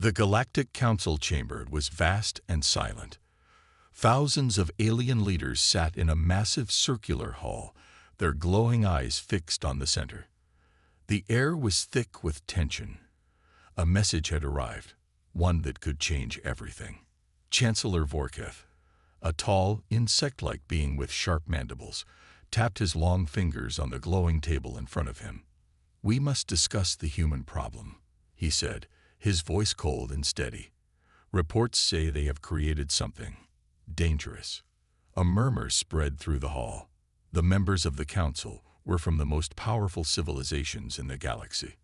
The Galactic Council chamber was vast and silent. Thousands of alien leaders sat in a massive circular hall, their glowing eyes fixed on the center. The air was thick with tension. A message had arrived, one that could change everything. Chancellor Vorketh, a tall, insect-like being with sharp mandibles, tapped his long fingers on the glowing table in front of him. "We must discuss the human problem," he said, his voice cold and steady. "Reports say they have created something dangerous." A murmur spread through the hall. The members of the council were from the most powerful civilizations in the galaxy.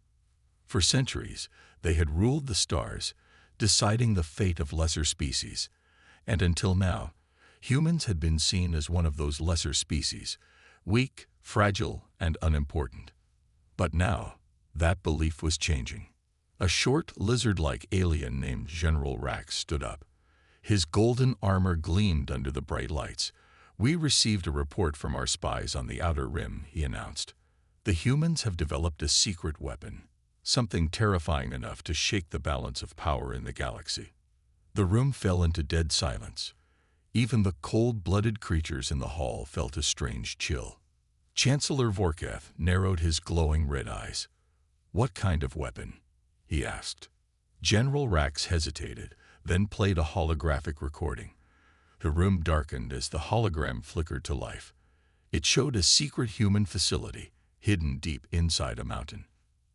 For centuries, they had ruled the stars, deciding the fate of lesser species, and until now, humans had been seen as one of those lesser species, weak, fragile, and unimportant. But now, that belief was changing. A short, lizard-like alien named General Rax stood up. His golden armor gleamed under the bright lights. "We received a report from our spies on the Outer Rim," he announced. "The humans have developed a secret weapon, something terrifying enough to shake the balance of power in the galaxy." The room fell into dead silence. Even the cold-blooded creatures in the hall felt a strange chill. Chancellor Vorketh narrowed his glowing red eyes. "What kind of weapon?" he asked. General Rax hesitated, then played a holographic recording. The room darkened as the hologram flickered to life. It showed a secret human facility, hidden deep inside a mountain.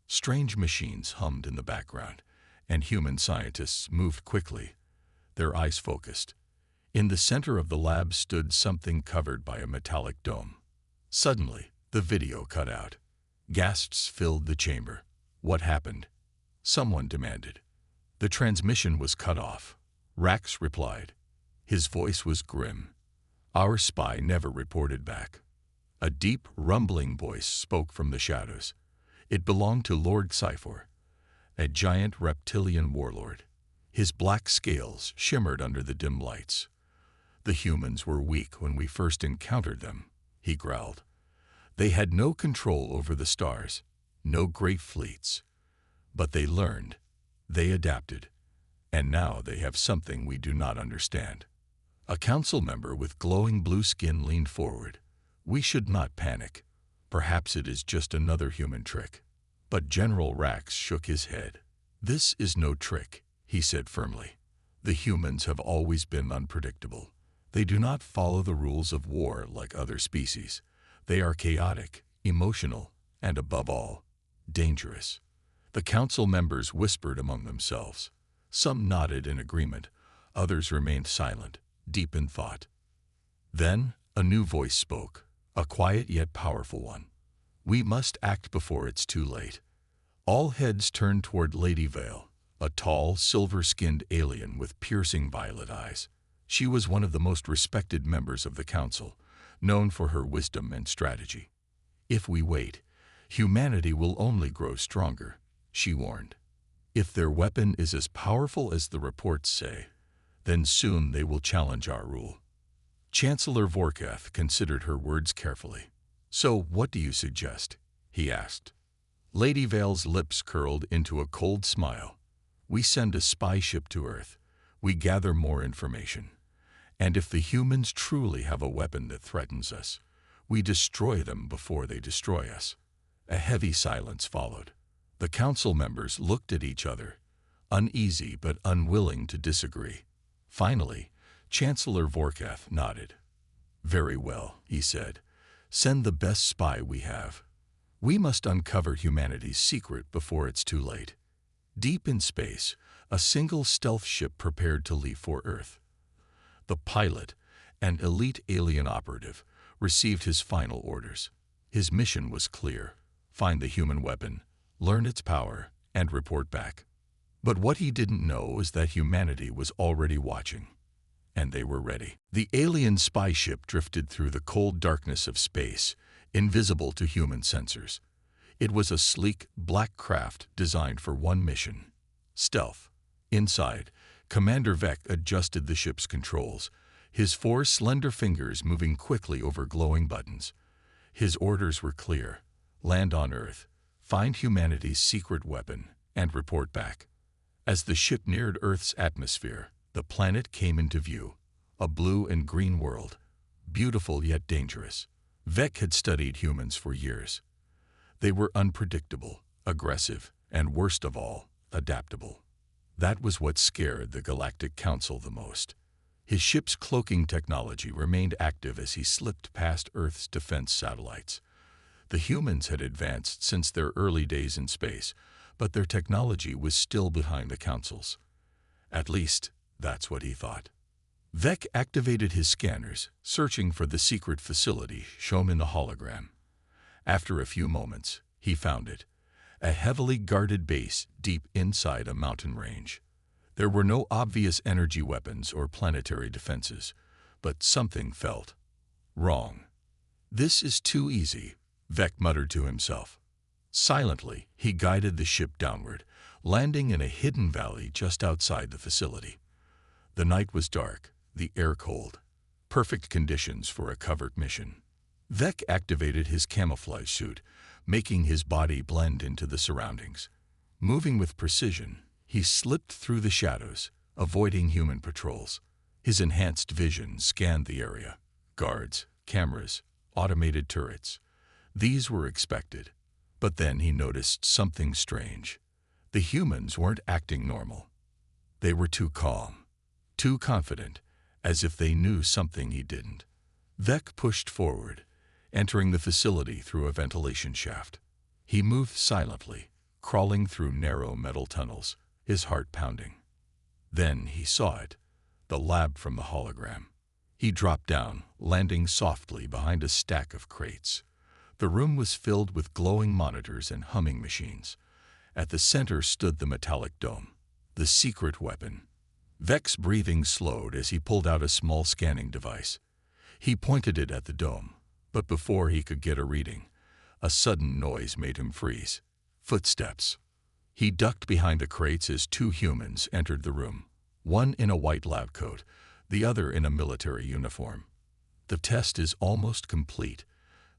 Strange machines hummed in the background, and human scientists moved quickly, their eyes focused. In the center of the lab stood something covered by a metallic dome. Suddenly, the video cut out. Gasps filled the chamber. "What happened?" someone demanded. "The transmission was cut off," Rax replied. His voice was grim. "Our spy never reported back." A deep, rumbling voice spoke from the shadows. It belonged to Lord Sci-Fi, a giant reptilian warlord. His black scales shimmered under the dim lights. "The humans were weak when we first encountered them," he growled. "They had no control over the stars, no great fleets. But they learned, they adapted, and now they have something we do not understand." A council member with glowing blue skin leaned forward. "We should not panic. Perhaps it is just another human trick." But General Rax shook his head. "This is no trick," he said firmly. "The humans have always been unpredictable. They do not follow the rules of war like other species. They are chaotic, emotional, and above all, dangerous." The council members whispered among themselves. Some nodded in agreement, others remained silent, deep in thought. Then a new voice spoke, a quiet yet powerful one. "We must act before it's too late." All heads turned toward Lady Vale, a tall, silver-skinned alien with piercing violet eyes. She was one of the most respected members of the council, known for her wisdom and strategy. "If we wait, humanity will only grow stronger," she warned. "If their weapon is as powerful as the reports say, then soon they will challenge our rule." Chancellor Vorketh considered her words carefully. "So what do you suggest?" he asked. Lady Vale's lips curled into a cold smile. "We send a spy ship to Earth. We gather more information. And if the humans truly have a weapon that threatens us, we destroy them before they destroy us." A heavy silence followed. The council members looked at each other, uneasy but unwilling to disagree. Finally, Chancellor Vorketh nodded. "Very well," he said. "Send the best spy we have. We must uncover humanity's secret before it's too late." Deep in space, a single stealth ship prepared to leave for Earth. The pilot, an elite alien operative, received his final orders. His mission was clear: find the human weapon, learn its power, and report back. But what he didn't know was that humanity was already watching, and they were ready. The alien spy ship drifted through the cold darkness of space, invisible to human sensors. It was a sleek, black craft designed for one mission: stealth. Inside, Commander Vec adjusted the ship's controls, his 4 slender fingers moving quickly over glowing buttons. His orders were clear: land on Earth, find humanity's secret weapon, and report back. As the ship neared Earth's atmosphere, the planet came into view, a blue and green world, beautiful yet dangerous. Vec had studied humans for years. They were unpredictable, aggressive, and worst of all, adaptable. That was what scared the Galactic Council the most. His ship's cloaking technology remained active as he slipped past Earth's defense satellites. The humans had advanced since their early days in space, but their technology was still behind the Council's. At least, that's what he thought. Vec activated his scanners, searching for the secret facility shown in the hologram. After a few moments, he found it, a heavily guarded base deep inside a mountain range. There were no obvious energy weapons or planetary defenses, but something felt wrong. "This is too easy," Vec muttered to himself. Silently, he guided the ship downward, landing in a hidden valley just outside the facility. The night was dark, the air cold. Perfect conditions for a covert mission. Vec activated his camouflage suit, making his body blend into the surroundings. Moving with precision, he slipped through the shadows, avoiding human patrols. His enhanced vision scanned the area. Guards, cameras, automated turrets. These were expected. But then he noticed something strange. The humans weren't acting normal. They were too calm, too confident, as if they knew something he didn't. Vec pushed forward, entering the facility through a ventilation shaft. He moved silently, crawling through narrow metal tunnels, his heart pounding. Then he saw it, the lab from the hologram. He dropped down, landing softly behind a stack of crates. The room was filled with glowing monitors and humming machines. At the center stood the metallic dome, the secret weapon. Vec's breathing slowed as he pulled out a small scanning device. He pointed it at the dome, but before he could get a reading, a sudden noise made him freeze. Footsteps. He ducked behind the crates as two humans entered the room, one in a white lab coat, the other in a military uniform. "The test is almost complete,"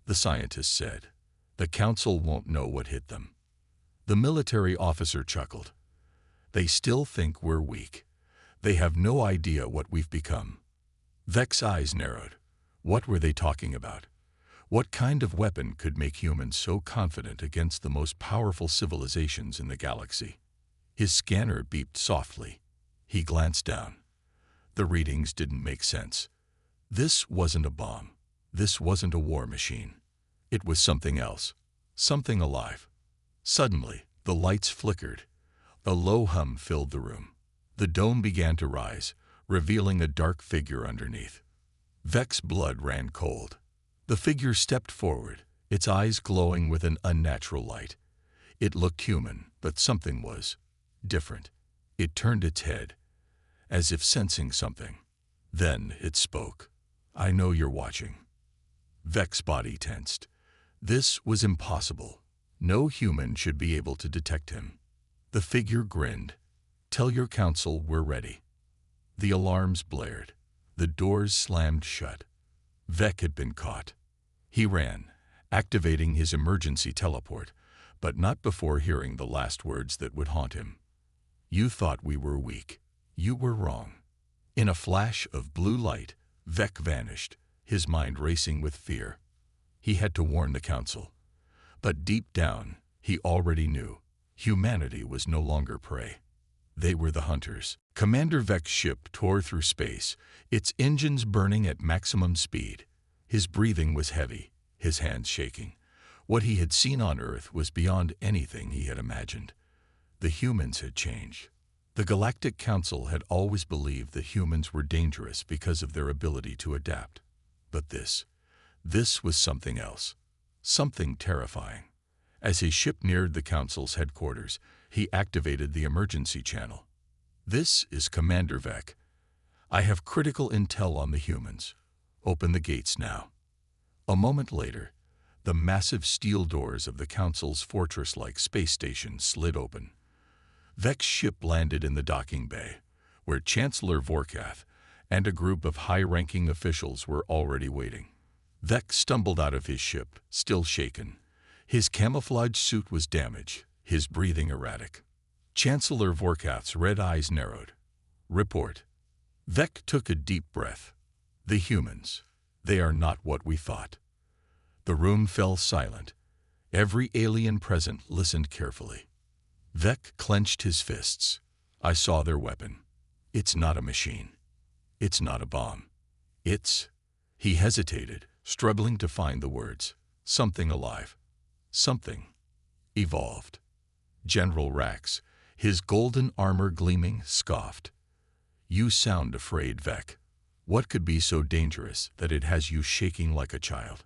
the scientist said. "The Council won't know what hit them." The military officer chuckled. "They still think we're weak. They have no idea what we've become." Vec's eyes narrowed. What were they talking about? What kind of weapon could make humans so confident against the most powerful civilizations in the galaxy? His scanner beeped softly. He glanced down. The readings didn't make sense. This wasn't a bomb. This wasn't a war machine. It was something else, something alive. Suddenly, the lights flickered. A low hum filled the room. The dome began to rise, revealing a dark figure underneath. Vec's blood ran cold. The figure stepped forward, its eyes glowing with an unnatural light. It looked human, but something was different. It turned its head, as if sensing something. Then it spoke. "I know you're watching." Vec's body tensed. This was impossible. No human should be able to detect him. The figure grinned. "Tell your council we're ready." The alarms blared. The doors slammed shut. Vec had been caught. He ran, activating his emergency teleport, but not before hearing the last words that would haunt him. "You thought we were weak. You were wrong." In a flash of blue light, Vec vanished, his mind racing with fear. He had to warn the Council. But deep down, he already knew. Humanity was no longer prey. They were the hunters. Commander Vec's ship tore through space, its engines burning at maximum speed. His breathing was heavy, his hands shaking. What he had seen on Earth was beyond anything he had imagined. The humans had changed. The Galactic Council had always believed that humans were dangerous because of their ability to adapt. But this was something else, something terrifying. As his ship neared the Council's headquarters, he activated the emergency channel. "This is Commander Vec. I have critical intel on the humans. Open the gates now." A moment later, the massive steel doors of the Council's fortress-like space station slid open. Vec's ship landed in the docking bay, where Chancellor Vorkath and a group of high-ranking officials were already waiting. Vec stumbled out of his ship, still shaken. His camouflage suit was damaged, his breathing erratic. Chancellor Vorkath's red eyes narrowed. Report. Vec took a deep breath. The humans. They are not what we thought. The room fell silent. Every alien present listened carefully. Vec clenched his fists. I saw their weapon. It's not a machine. It's not a bomb. It's... He hesitated, struggling to find the words. Something alive. Something evolved. General Rax, his golden armor gleaming, scoffed. You sound afraid, Vec. What could be so dangerous that it has you shaking like a child?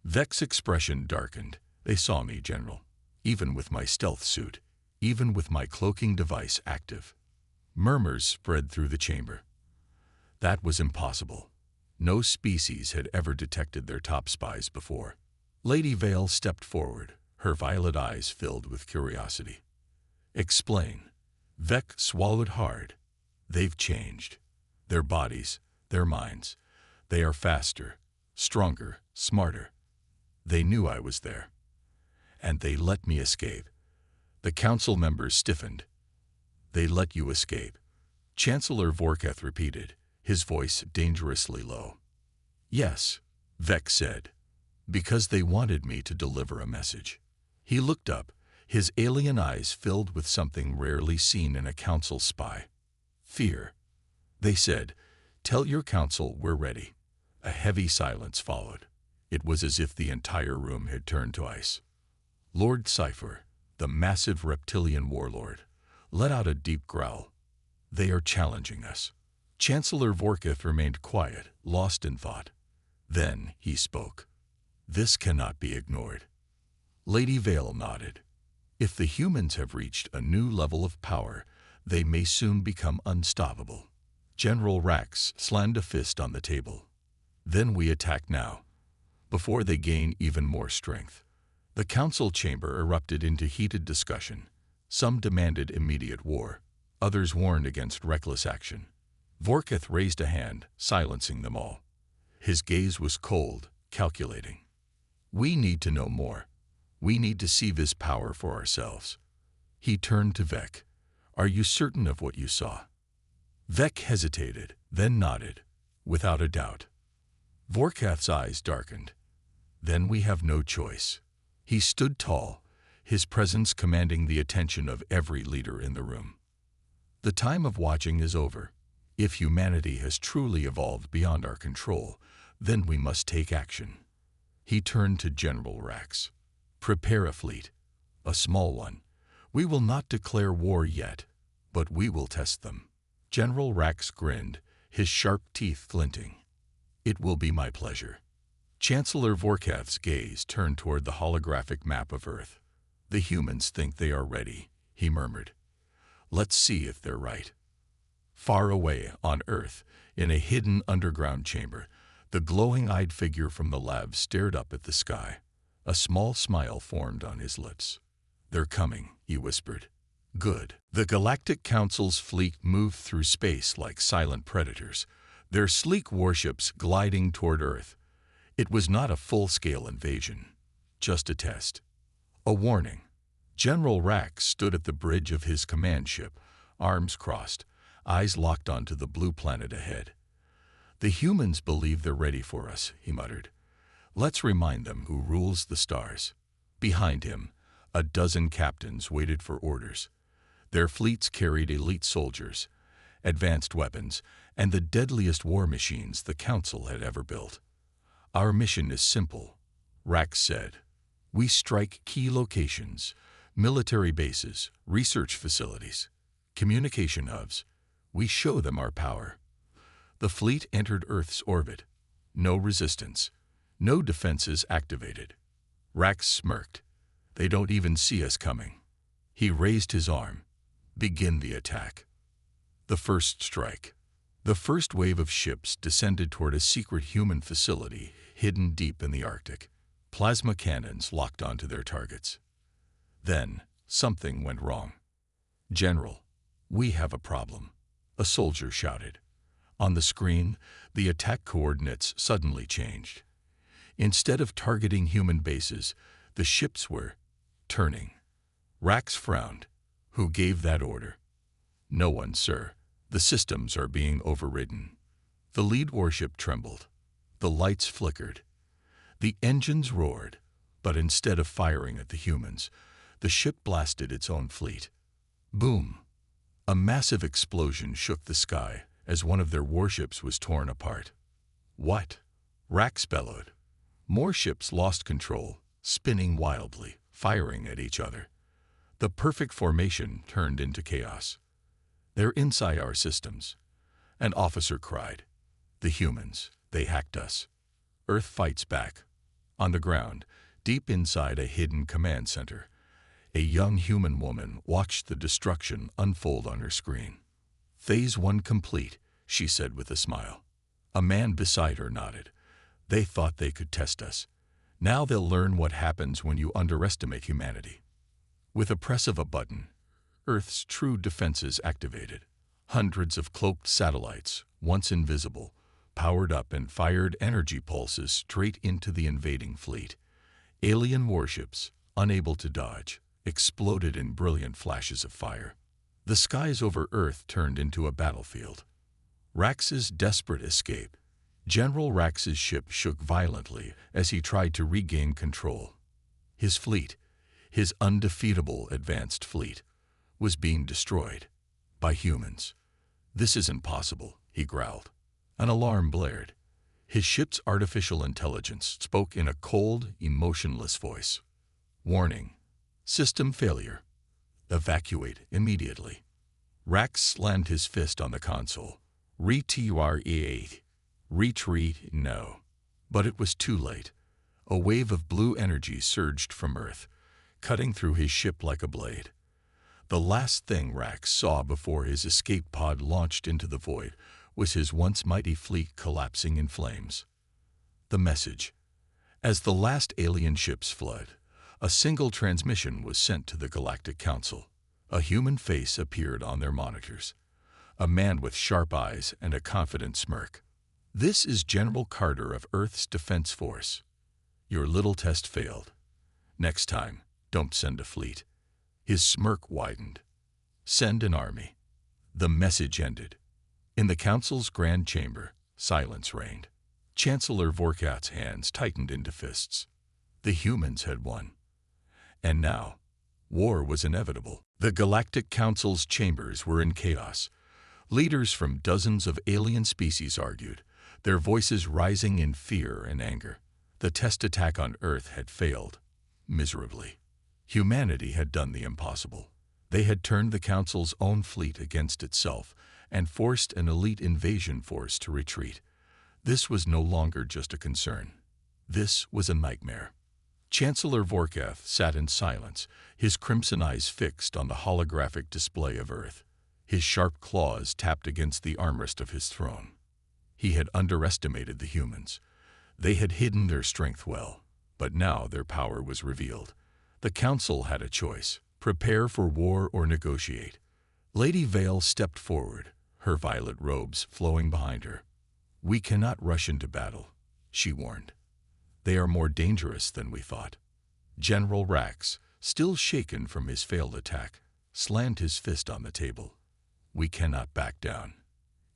Vec's expression darkened. They saw me, General. Even with my stealth suit. Even with my cloaking device active. Murmurs spread through the chamber. That was impossible. No species had ever detected their top spies before. Lady Vale stepped forward, her violet eyes filled with curiosity. Explain. Vec swallowed hard. They've changed. Their bodies, their minds. They are faster, stronger, smarter. They knew I was there. And they let me escape. The council members stiffened. They let you escape. Chancellor Vorkath repeated, his voice dangerously low. Yes, Vec said, because they wanted me to deliver a message. He looked up, his alien eyes filled with something rarely seen in a council spy. Fear. They said, tell your council we're ready. A heavy silence followed. It was as if the entire room had turned to ice. Lord Sci-Fi, the massive reptilian warlord, let out a deep growl. They are challenging us. Chancellor Vorkath remained quiet, lost in thought. Then he spoke. This cannot be ignored. Lady Vale nodded. If the humans have reached a new level of power, they may soon become unstoppable. General Rax slammed a fist on the table. Then we attack now, before they gain even more strength. The council chamber erupted into heated discussion. Some demanded immediate war. Others warned against reckless action. Vorkath raised a hand, silencing them all. His gaze was cold, calculating. We need to know more. We need to see this power for ourselves. He turned to Vec. Are you certain of what you saw? Vec hesitated, then nodded, without a doubt. Vorkath's eyes darkened. Then we have no choice. He stood tall, his presence commanding the attention of every leader in the room. The time of watching is over. If humanity has truly evolved beyond our control, then we must take action. He turned to General Rax. Prepare a fleet, a small one. We will not declare war yet, but we will test them. General Rax grinned, his sharp teeth glinting. It will be my pleasure. Chancellor Vorkath's gaze turned toward the holographic map of Earth. The humans think they are ready, he murmured. Let's see if they're right. Far away on Earth, in a hidden underground chamber, the glowing-eyed figure from the lab stared up at the sky. A small smile formed on his lips. They're coming, he whispered. Good. The Galactic Council's fleet moved through space like silent predators, their sleek warships gliding toward Earth. It was not a full-scale invasion, just a test. A warning. General Rax stood at the bridge of his command ship, arms crossed, eyes locked onto the blue planet ahead. The humans believe they're ready for us, he muttered. Let's remind them who rules the stars. Behind him, a dozen captains waited for orders. Their fleets carried elite soldiers, advanced weapons, and the deadliest war machines the Council had ever built. Our mission is simple, Rax said. We strike key locations, military bases, research facilities, communication hubs. We show them our power. The fleet entered Earth's orbit. No resistance. No defenses activated. Rax smirked. They don't even see us coming. He raised his arm. Begin the attack. The first strike. The first wave of ships descended toward a secret human facility hidden deep in the Arctic. Plasma cannons locked onto their targets. Then, something went wrong. General, we have a problem, a soldier shouted. On the screen, the attack coordinates suddenly changed. Instead of targeting human bases, the ships were turning. Rax frowned. Who gave that order? No one, sir. The systems are being overridden. The lead warship trembled. The lights flickered. The engines roared, but instead of firing at the humans, the ship blasted its own fleet. Boom! A massive explosion shook the sky as one of their warships was torn apart. What? Rax bellowed. More ships lost control, spinning wildly, firing at each other. The perfect formation turned into chaos. They're inside our systems. An officer cried. The humans, they hacked us. Earth fights back. On the ground, deep inside a hidden command center, a young human woman watched the destruction unfold on her screen. Phase 1 complete, she said with a smile. A man beside her nodded. They thought they could test us. Now they'll learn what happens when you underestimate humanity. With a press of a button, Earth's true defenses activated. Hundreds of cloaked satellites, once invisible, powered up and fired energy pulses straight into the invading fleet. Alien warships, unable to dodge, exploded in brilliant flashes of fire. The skies over Earth turned into a battlefield. Rax's desperate escape. General Rax's ship shook violently as he tried to regain control. His fleet, his undefeatable advanced fleet, was being destroyed by humans. This isn't possible, he growled. An alarm blared. His ship's artificial intelligence spoke in a cold, emotionless voice. Warning. System failure. Evacuate immediately. Rax slammed his fist on the console. Retreat. Retreat, no. But it was too late. A wave of blue energy surged from Earth, cutting through his ship like a blade. The last thing Rax saw before his escape pod launched into the void was his once mighty fleet collapsing in flames. The message. As the last alien ships fled, a single transmission was sent to the Galactic Council. A human face appeared on their monitors. A man with sharp eyes and a confident smirk. This is General Carter of Earth's Defense Force. Your little test failed. Next time, don't send a fleet. His smirk widened. Send an army. The message ended. In the Council's grand chamber, silence reigned. Chancellor Vorkath's hands tightened into fists. The humans had won. And now, war was inevitable. The Galactic Council's chambers were in chaos. Leaders from dozens of alien species argued, their voices rising in fear and anger. The test attack on Earth had failed, miserably. Humanity had done the impossible. They had turned the Council's own fleet against itself and forced an elite invasion force to retreat. This was no longer just a concern. This was a nightmare. Chancellor Vorkath sat in silence, his crimson eyes fixed on the holographic display of Earth. His sharp claws tapped against the armrest of his throne. He had underestimated the humans. They had hidden their strength well, but now their power was revealed. The Council had a choice: prepare for war or negotiate. Lady Vale stepped forward, her violet robes flowing behind her. We cannot rush into battle, she warned. They are more dangerous than we thought. General Rax, still shaken from his failed attack, slammed his fist on the table. We cannot back down.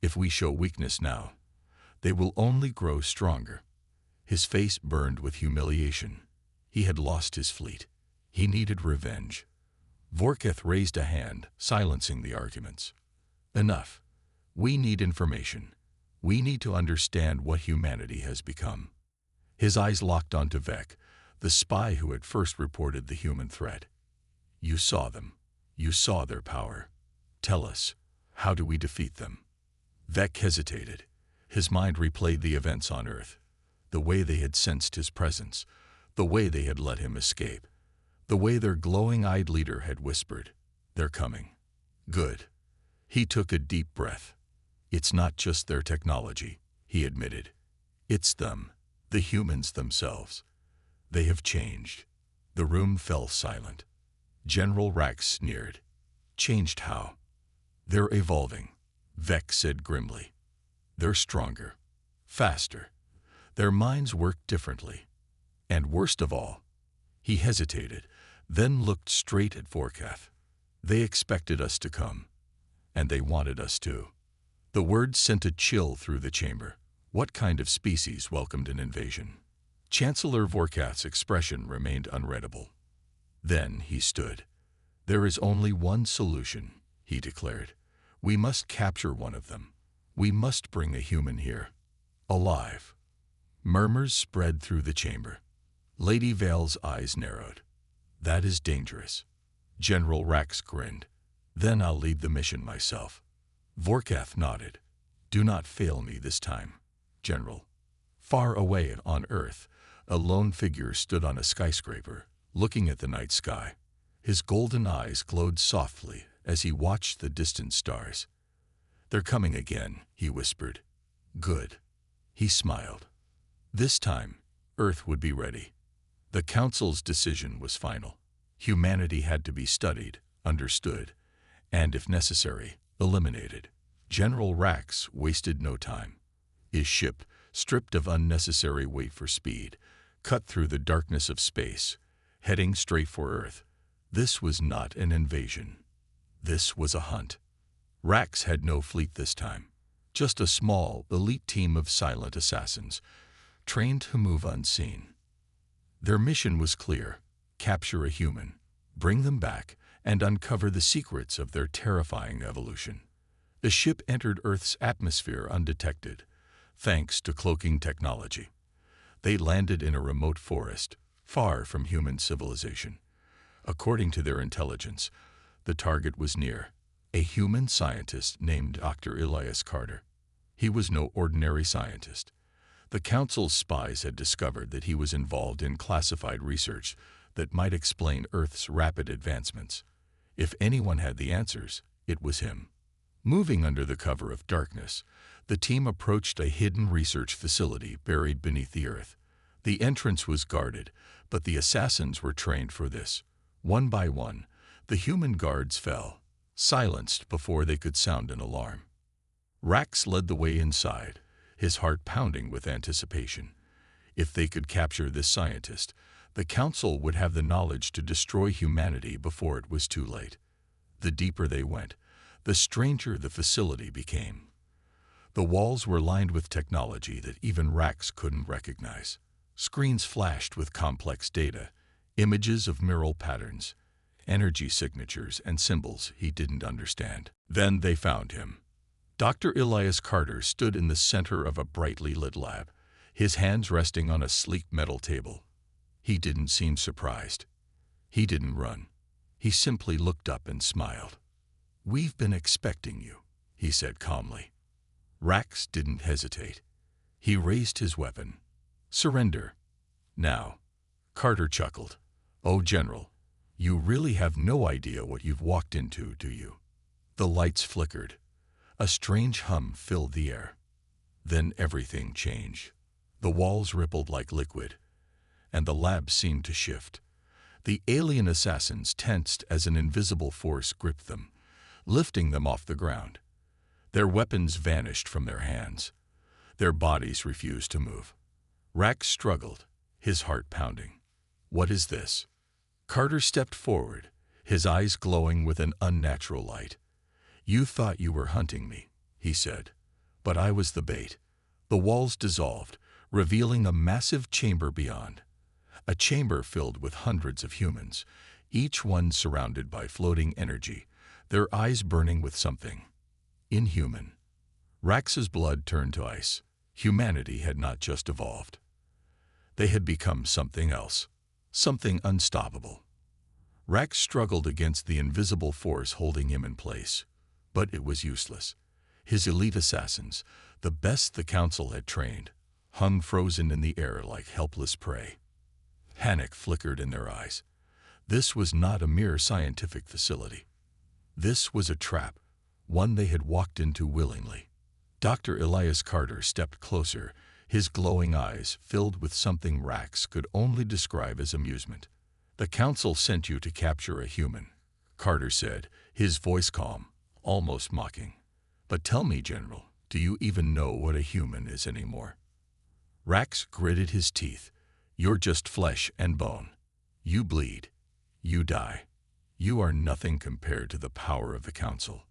If we show weakness now, they will only grow stronger. His face burned with humiliation. He had lost his fleet. He needed revenge. Vorkath raised a hand, silencing the arguments. Enough. We need information. We need to understand what humanity has become. His eyes locked onto Vec, the spy who had first reported the human threat. You saw them. You saw their power. Tell us, how do we defeat them? Vec hesitated. His mind replayed the events on Earth, the way they had sensed his presence, the way they had let him escape, the way their glowing-eyed leader had whispered, "They're coming." Good. He took a deep breath. It's not just their technology, he admitted. It's them, the humans themselves. They have changed. The room fell silent. General Rax sneered. Changed how? They're evolving, Vec said grimly. They're stronger, faster. Their minds work differently. And worst of all, he hesitated, then looked straight at Vorkath. They expected us to come, and they wanted us to. The words sent a chill through the chamber. What kind of species welcomed an invasion? Chancellor Vorkath's expression remained unreadable. Then he stood. There is only one solution, he declared. We must capture one of them. We must bring a human here. Alive. Murmurs spread through the chamber. Lady Vale's eyes narrowed. That is dangerous. General Rax grinned. Then I'll lead the mission myself. Vorkath nodded. Do not fail me this time, General. Far away on Earth, a lone figure stood on a skyscraper, looking at the night sky. His golden eyes glowed softly as he watched the distant stars. They're coming again, he whispered. Good. He smiled. This time, Earth would be ready. The Council's decision was final. Humanity had to be studied, understood, and, if necessary, eliminated. General Rax wasted no time. His ship, stripped of unnecessary weight for speed, cut through the darkness of space, heading straight for Earth. This was not an invasion. This was a hunt. Rax had no fleet this time, just a small, elite team of silent assassins, trained to move unseen. Their mission was clear: capture a human, bring them back, and uncover the secrets of their terrifying evolution. The ship entered Earth's atmosphere undetected, thanks to cloaking technology. They landed in a remote forest, far from human civilization. According to their intelligence, the target was near: a human scientist named Dr. Elias Carter. He was no ordinary scientist. The Council's spies had discovered that he was involved in classified research that might explain Earth's rapid advancements. If anyone had the answers, it was him. Moving under the cover of darkness, the team approached a hidden research facility buried beneath the Earth. The entrance was guarded, but the assassins were trained for this. One by one, the human guards fell, silenced before they could sound an alarm. Rax led the way inside, his heart pounding with anticipation. If they could capture this scientist, the Council would have the knowledge to destroy humanity before it was too late. The deeper they went, the stranger the facility became. The walls were lined with technology that even Rax couldn't recognize. Screens flashed with complex data, images of mural patterns, energy signatures, and symbols he didn't understand. Then they found him. Dr. Elias Carter stood in the center of a brightly lit lab, his hands resting on a sleek metal table. He didn't seem surprised. He didn't run. He simply looked up and smiled. "We've been expecting you," he said calmly. Rax didn't hesitate. He raised his weapon. "Surrender. Now." Carter chuckled. "Oh, General, you really have no idea what you've walked into, do you?" The lights flickered. A strange hum filled the air. Then everything changed. The walls rippled like liquid, and the lab seemed to shift. The alien assassins tensed as an invisible force gripped them, lifting them off the ground. Their weapons vanished from their hands. Their bodies refused to move. Rax struggled, his heart pounding. "What is this?" Carter stepped forward, his eyes glowing with an unnatural light. "You thought you were hunting me," he said, "but I was the bait." The walls dissolved, revealing a massive chamber beyond. A chamber filled with hundreds of humans, each one surrounded by floating energy, their eyes burning with something inhuman. Rax's blood turned to ice. Humanity had not just evolved. They had become something else, something unstoppable. Rax struggled against the invisible force holding him in place, but it was useless. His elite assassins, the best the Council had trained, hung frozen in the air like helpless prey. Panic flickered in their eyes. This was not a mere scientific facility. This was a trap, one they had walked into willingly. Dr. Elias Carter stepped closer, his glowing eyes filled with something Rax could only describe as amusement. "The Council sent you to capture a human," Carter said, his voice calm, almost mocking. "But tell me, General, do you even know what a human is anymore?" Rax gritted his teeth. "You're just flesh and bone. You bleed. You die. You are nothing compared to the power of the Council.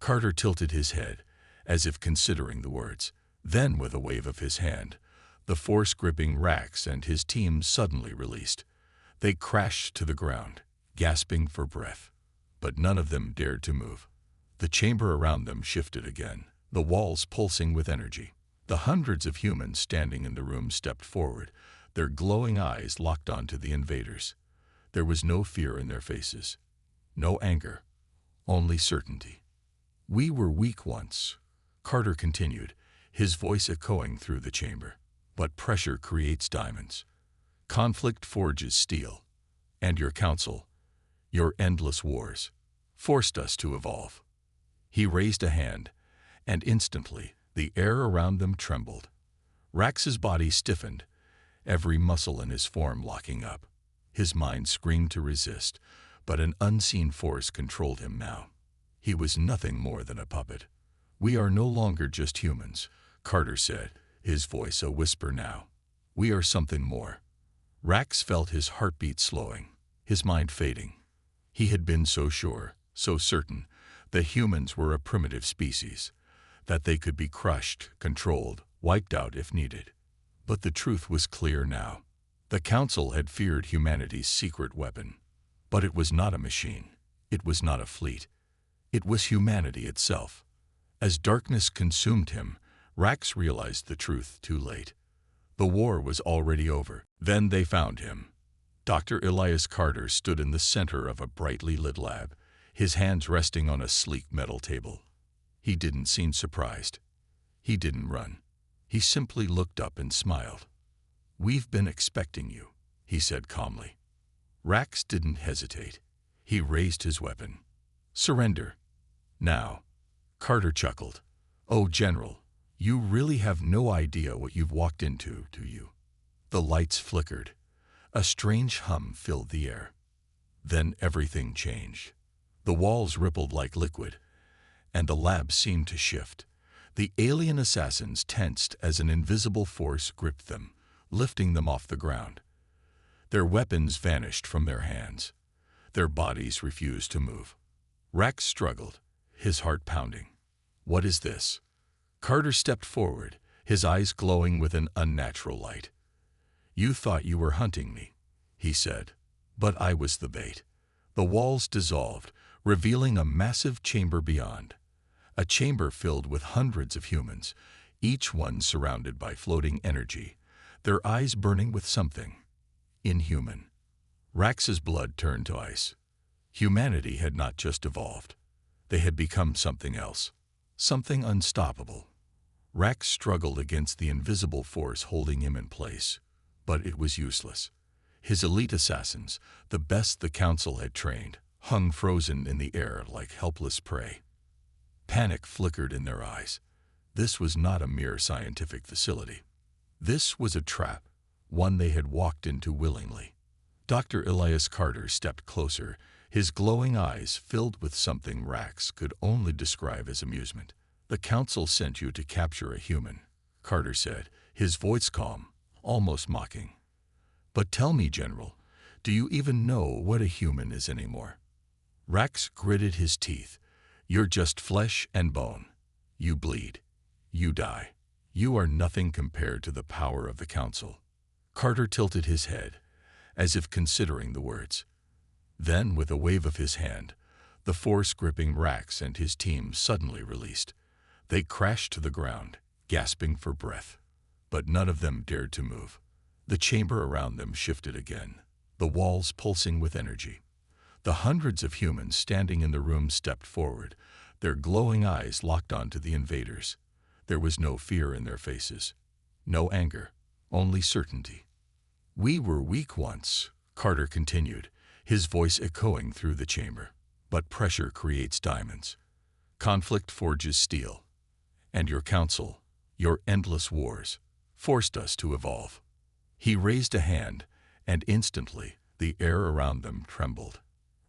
Carter tilted his head, as if considering the words. Then, with a wave of his hand, the force-gripping Rax and his team suddenly released. They crashed to the ground, gasping for breath. But none of them dared to move. The chamber around them shifted again, the walls pulsing with energy. The hundreds of humans standing in the room stepped forward, their glowing eyes locked onto the invaders. There was no fear in their faces, no anger, only certainty. We were weak once, Carter continued, his voice echoing through the chamber. But pressure creates diamonds. Conflict forges steel. And your council, your endless wars, forced us to evolve. He raised a hand, and instantly the air around them trembled. Rax's body stiffened, every muscle in his form locking up. His mind screamed to resist, but an unseen force controlled him now. He was nothing more than a puppet. We are no longer just humans, Carter said, his voice a whisper now. We are something more. Rax felt his heartbeat slowing, his mind fading. He had been so sure, so certain, that humans were a primitive species, that they could be crushed, controlled, wiped out if needed. But the truth was clear now. The Council had feared humanity's secret weapon. But it was not a machine. It was not a fleet. It was humanity itself. As darkness consumed him, Rax realized the truth too late. The war was already over. Then they found him. Dr. Elias Carter stood in the center of a brightly lit lab, his hands resting on a sleek metal table. He didn't seem surprised. He didn't run. He simply looked up and smiled. "We've been expecting you," he said calmly. Rax didn't hesitate. He raised his weapon. "Surrender. Now." Carter chuckled. "Oh, General, you really have no idea what you've walked into, do you?" The lights flickered. A strange hum filled the air. Then everything changed. The walls rippled like liquid, and the lab seemed to shift. The alien assassins tensed as an invisible force gripped them, lifting them off the ground. Their weapons vanished from their hands. Their bodies refused to move. Rax struggled, his heart pounding. "What is this?" Carter stepped forward, his eyes glowing with an unnatural light. "You thought you were hunting me," he said, "but I was the bait." The walls dissolved, revealing a massive chamber beyond. A chamber filled with hundreds of humans, each one surrounded by floating energy, their eyes burning with something inhuman. Rax's blood turned to ice. Humanity had not just evolved. They had become something else, something unstoppable. Rax struggled against the invisible force holding him in place, but it was useless. His elite assassins, the best the Council had trained, hung frozen in the air like helpless prey. Panic flickered in their eyes. This was not a mere scientific facility. This was a trap, one they had walked into willingly. Dr. Elias Carter stepped closer, his glowing eyes filled with something Rax could only describe as amusement. "The Council sent you to capture a human," Carter said, his voice calm, almost mocking. "But tell me, General, do you even know what a human is anymore?" Rax gritted his teeth. "You're just flesh and bone. You bleed. You die. You are nothing compared to the power of the Council." Carter tilted his head, as if considering the words. Then, with a wave of his hand, the force gripping Rax and his team suddenly released. They crashed to the ground, gasping for breath. But none of them dared to move. The chamber around them shifted again, the walls pulsing with energy. The hundreds of humans standing in the room stepped forward, their glowing eyes locked onto the invaders. There was no fear in their faces, no anger, only certainty. "We were weak once," Carter continued, his voice echoing through the chamber. "But pressure creates diamonds. Conflict forges steel. And your Council, your endless wars, forced us to evolve." He raised a hand, and instantly the air around them trembled.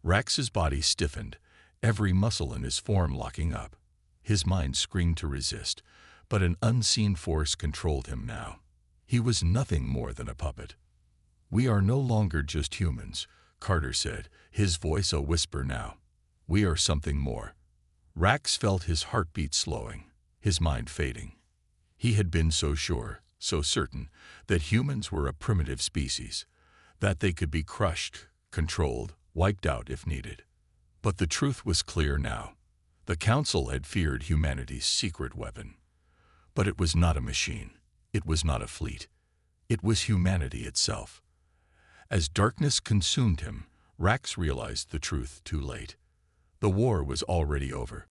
Rax's body stiffened, every muscle in his form locking up. His mind screamed to resist, but an unseen force controlled him now. He was nothing more than a puppet. "We are no longer just humans," Carter said, his voice a whisper now. "We are something more." Rax felt his heartbeat slowing, his mind fading. He had been so sure, so certain, that humans were a primitive species, that they could be crushed, controlled, wiped out if needed. But the truth was clear now. The Council had feared humanity's secret weapon. But it was not a machine. It was not a fleet. It was humanity itself. As darkness consumed him, Rax realized the truth too late. The war was already over.